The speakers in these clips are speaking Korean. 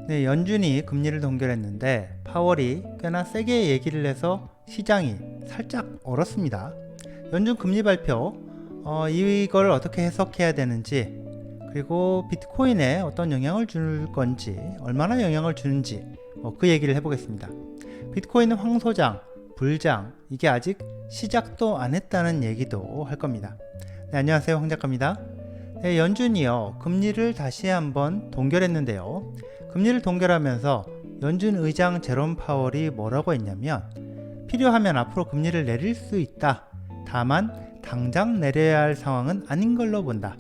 네, 연준이 금리를 동결했는데 파월이 꽤나 세게 얘기를 해서 시장이 살짝 얼었습니다. 연준 금리 발표, 이걸 어떻게 해석해야 되는지, 그리고 비트코인에 어떤 영향을 줄 건지, 얼마나 영향을 주는지 그 얘기를 해보겠습니다. 비트코인은 황소장, 불장, 이게 아직 시작도 안 했다는 얘기도 할 겁니다. 네, 안녕하세요, 황 작가입니다. 네, 연준이요, 금리를 다시 한번 동결했는데요. 금리를 동결하면서 연준 의장 제롬 파월이 뭐라고 했냐면, 필요하면 앞으로 금리를 내릴 수 있다. 다만 당장 내려야 할 상황은 아닌 걸로 본다.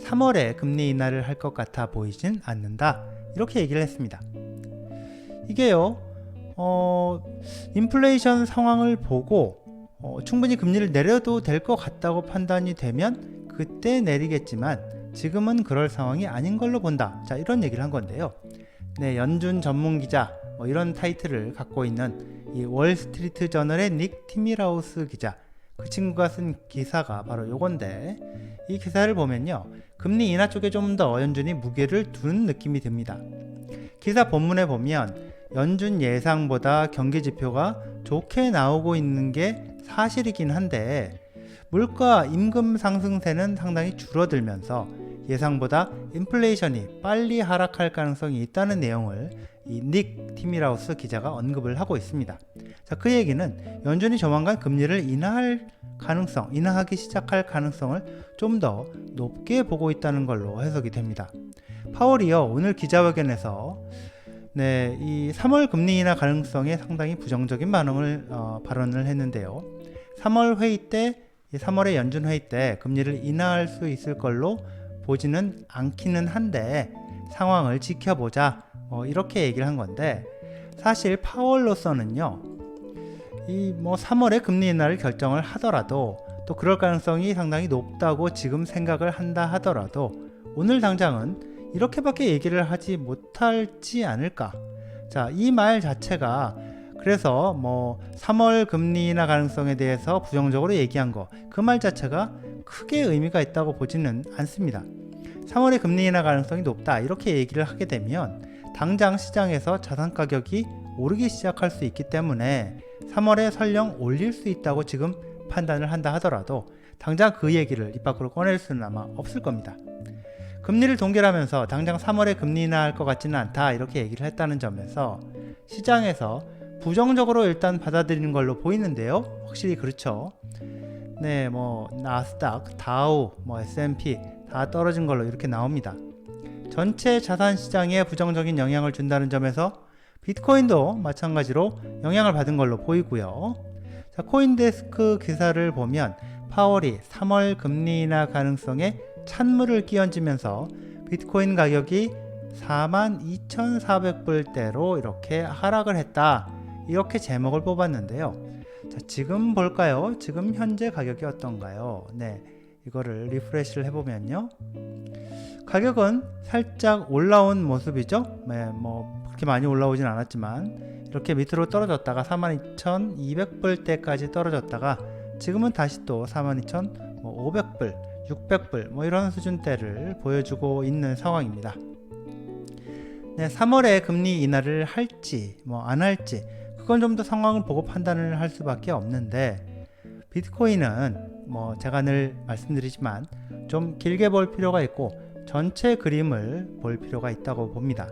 3월에 금리 인하를 할 것 같아 보이진 않는다. 이렇게 얘기를 했습니다. 이게요, 인플레이션 상황을 보고 충분히 금리를 내려도 될 것 같다고 판단이 되면 그때 내리겠지만 지금은 그럴 상황이 아닌 걸로 본다. 자, 이런 얘기를 한 건데요. 네, 연준 전문 기자 이런 타이틀을 갖고 있는 이 월스트리트 저널의 닉 티밀하우스 기자, 그 친구가 쓴 기사가 바로 요건데, 이 기사를 보면요, 금리 인하 쪽에 좀 더 연준이 무게를 두는 느낌이 듭니다. 기사 본문에 보면 연준 예상보다 경기 지표가 좋게 나오고 있는 게 사실이긴 한데, 물가 임금 상승세는 상당히 줄어들면서 예상보다 인플레이션이 빨리 하락할 가능성이 있다는 내용을 이 닉 티밀하우스 기자가 언급을 하고 있습니다. 자, 그 얘기는 연준이 조만간 금리를 인하하기 시작할 가능성을 좀 더 높게 보고 있다는 걸로 해석이 됩니다. 파월이요, 오늘 기자회견에서 이 3월 금리 인하 가능성에 상당히 부정적인 발언을 했는데요. 3월 회의 때, 3월의 연준 회의 때 금리를 인하할 수 있을 걸로 보지는 않기는 한데 상황을 지켜보자, 이렇게 얘기를 한 건데, 사실 파월로서는요, 3월에 금리 인하를 결정을 하더라도, 또 그럴 가능성이 상당히 높다고 지금 생각을 한다 하더라도 오늘 당장은 이렇게밖에 얘기를 하지 못하지 않을까. 자, 이 말 자체가, 그래서 3월 금리 인하 가능성에 대해서 부정적으로 얘기한 거, 그 말 자체가 크게 의미가 있다고 보지는 않습니다. 3월에 금리 인하 가능성이 높다, 이렇게 얘기를 하게 되면 당장 시장에서 자산 가격이 오르기 시작할 수 있기 때문에 3월에 설령 올릴 수 있다고 지금 판단을 한다 하더라도 당장 그 얘기를 입 밖으로 꺼낼 수는 아마 없을 겁니다. 금리를 동결하면서 당장 3월에 금리 인하할 것 같지는 않다, 이렇게 얘기를 했다는 점에서 시장에서 부정적으로 일단 받아들이는 걸로 보이는데요. 확실히 그렇죠. 네, 나스닥, 다우, S&P 다 떨어진 걸로 이렇게 나옵니다. 전체 자산 시장에 부정적인 영향을 준다는 점에서 비트코인도 마찬가지로 영향을 받은 걸로 보이고요. 자, 코인데스크 기사를 보면 파월이 3월 금리 인하 가능성에 찬물을 끼얹으면서 비트코인 가격이 42,400불대로 이렇게 하락을 했다, 이렇게 제목을 뽑았는데요. 자, 지금 볼까요? 지금 현재 가격이 어떤가요? 네, 이거를 리프레시를 해보면요, 가격은 살짝 올라온 모습이죠. 네, 그렇게 많이 올라오진 않았지만 이렇게 밑으로 떨어졌다가 42,200불대까지 떨어졌다가 지금은 다시 또 42,500불, 600불 이런 수준대를 보여주고 있는 상황입니다. 네, 3월에 금리 인하를 할지 안 할지, 그건 좀 더 상황을 보고 판단을 할 수밖에 없는데, 비트코인은 제가 늘 말씀드리지만 좀 길게 볼 필요가 있고 전체 그림을 볼 필요가 있다고 봅니다.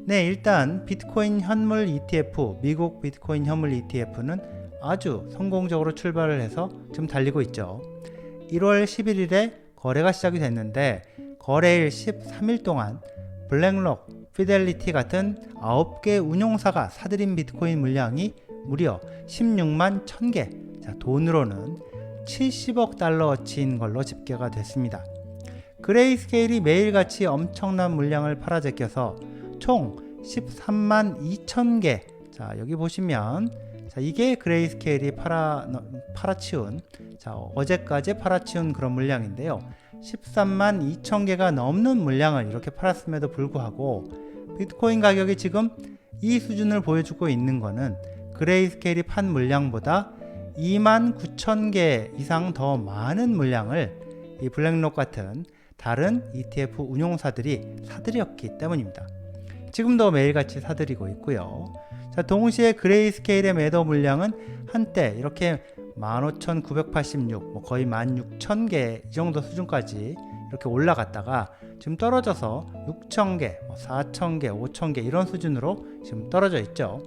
네, 일단 비트코인 현물 ETF, 미국 비트코인 현물 ETF는 아주 성공적으로 출발을 해서 지금 달리고 있죠. 1월 11일에 거래가 시작이 됐는데 거래일 13일 동안 블랙록, 피델리티 같은 9개 운용사가 사들인 비트코인 물량이 무려 16만 1000개, 자, 돈으로는 70억 달러어치인 걸로 집계가 됐습니다. 그레이스케일이 매일같이 엄청난 물량을 팔아제껴서 총 13만 2천개, 자, 여기 보시면, 자, 이게 그레이스케일이 팔아치운, 자, 어제까지 팔아치운 그런 물량인데요. 13만 2천개가 넘는 물량을 이렇게 팔았음에도 불구하고 비트코인 가격이 지금 이 수준을 보여주고 있는 거는 그레이스케일이 판 물량보다 2만 9천개 이상 더 많은 물량을 이 블랙록 같은 다른 ETF 운용사들이 사들였기 때문입니다. 지금도 매일같이 사들이고 있고요. 자, 동시에 그레이스케일의 매도 물량은 한때 이렇게 15,986, 거의 16,000개 이 정도 수준까지 이렇게 올라갔다가 지금 떨어져서 6,000개, 4,000개, 5,000개 이런 수준으로 지금 떨어져 있죠.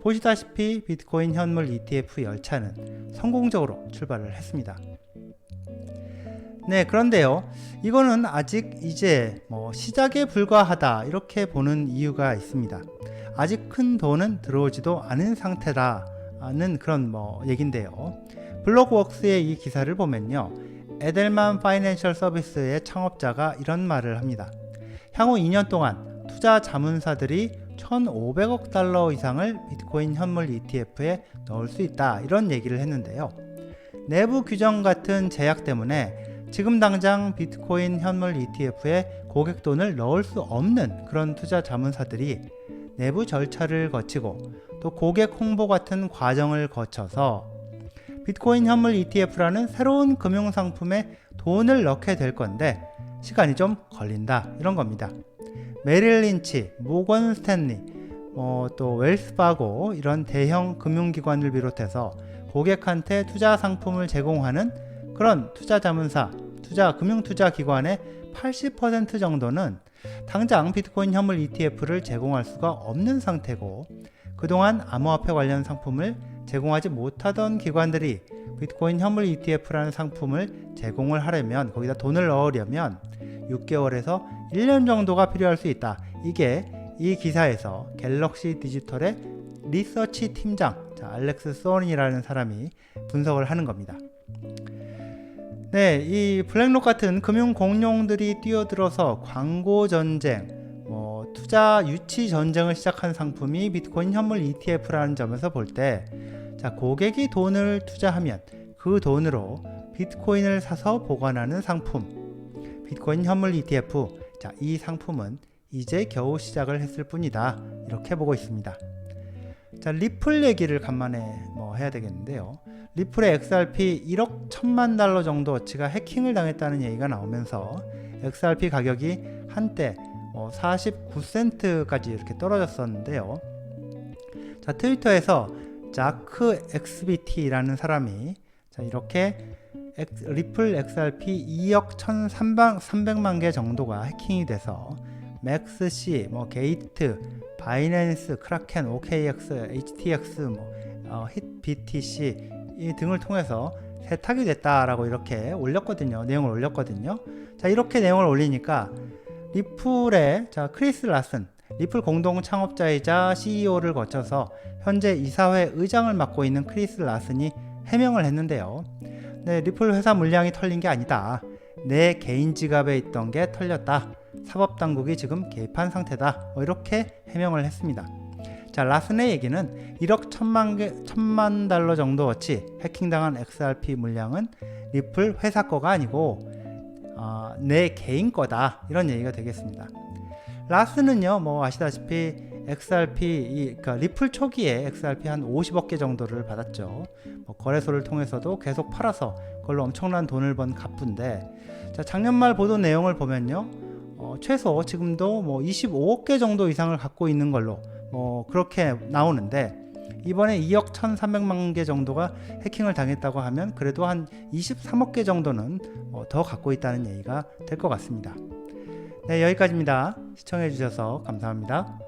보시다시피 비트코인 현물 ETF 열차는 성공적으로 출발을 했습니다. 네, 그런데요, 이거는 아직 이제 시작에 불과하다 이렇게 보는 이유가 있습니다. 아직 큰 돈은 들어오지도 않은 상태라는 그런 얘긴데요. 블록웍스의 이 기사를 보면요, 에델만 파이낸셜 서비스의 창업자가 이런 말을 합니다. 향후 2년 동안 투자 자문사들이 1,500억 달러 이상을 비트코인 현물 ETF에 넣을 수 있다 이런 얘기를 했는데요. 내부 규정 같은 제약 때문에 지금 당장 비트코인 현물 ETF에 고객 돈을 넣을 수 없는 그런 투자 자문사들이 내부 절차를 거치고 또 고객 홍보 같은 과정을 거쳐서 비트코인 현물 ETF라는 새로운 금융상품에 돈을 넣게 될 건데 시간이 좀 걸린다 이런 겁니다. 메릴 린치, 모건 스탠리, 또 웰스파고 이런 대형 금융기관을 비롯해서 고객한테 투자 상품을 제공하는 그런 투자자문사, 금융투자기관의 80% 정도는 당장 비트코인 현물 ETF를 제공할 수가 없는 상태고, 그동안 암호화폐 관련 상품을 제공하지 못하던 기관들이 비트코인 현물 ETF라는 상품을 제공을 하려면, 거기다 돈을 넣으려면 6개월에서 1년 정도가 필요할 수 있다. 이게 이 기사에서 갤럭시 디지털의 리서치 팀장 알렉스 소언이라는 사람이 분석을 하는 겁니다. 네, 이 블랙록 같은 금융 공룡들이 뛰어들어서 광고 전쟁, 투자 유치 전쟁을 시작한 상품이 비트코인 현물 ETF라는 점에서 볼 때, 자, 고객이 돈을 투자하면 그 돈으로 비트코인을 사서 보관하는 상품, 비트코인 현물 ETF, 자, 이 상품은 이제 겨우 시작을 했을 뿐이다. 이렇게 보고 있습니다. 자, 리플 얘기를 간만에 해야 되겠는데요. 리플의 XRP 1억 1천만 달러 정도 어치가 해킹을 당했다는 얘기가 나오면서 XRP 가격이 한때 49센트까지 이렇게 떨어졌었는데요. 자, 트위터에서 자크 XBT라는 사람이 자, 이렇게 리플 XRP 2억 1,300만 개 정도가 해킹이 돼서 맥스C, 게이트, 바이낸스, 크라켄, OKX, HTX, hitBTC 이 등을 통해서 세탁이 됐다라고 이렇게 올렸거든요. 내용을 올렸거든요. 자, 이렇게 내용을 올리니까 리플의 크리스 라슨, 리플 공동 창업자이자 CEO를 거쳐서 현재 이사회 의장을 맡고 있는 크리스 라슨이 해명을 했는데요. 네, 리플 회사 물량이 털린 게 아니다. 내 개인 지갑에 있던 게 털렸다. 사법당국이 지금 개입한 상태다. 이렇게 해명을 했습니다. 자, 라슨의 얘기는 1억 1천만 달러 정도어치 해킹당한 XRP 물량은 리플 회사 거가 아니고 내 개인 거다. 이런 얘기가 되겠습니다. 라슨은요, 아시다시피 XRP, 그러니까 리플 초기에 XRP 한 50억 개 정도를 받았죠. 거래소를 통해서도 계속 팔아서 그걸로 엄청난 돈을 번 갑부인데, 자, 작년 말 보도 내용을 보면요, 최소 지금도 25억 개 정도 이상을 갖고 있는 걸로 그렇게 나오는데, 이번에 2억 1,300만 개 정도가 해킹을 당했다고 하면 그래도 한 23억 개 정도는 더 갖고 있다는 얘기가 될 것 같습니다. 네, 여기까지입니다. 시청해 주셔서 감사합니다.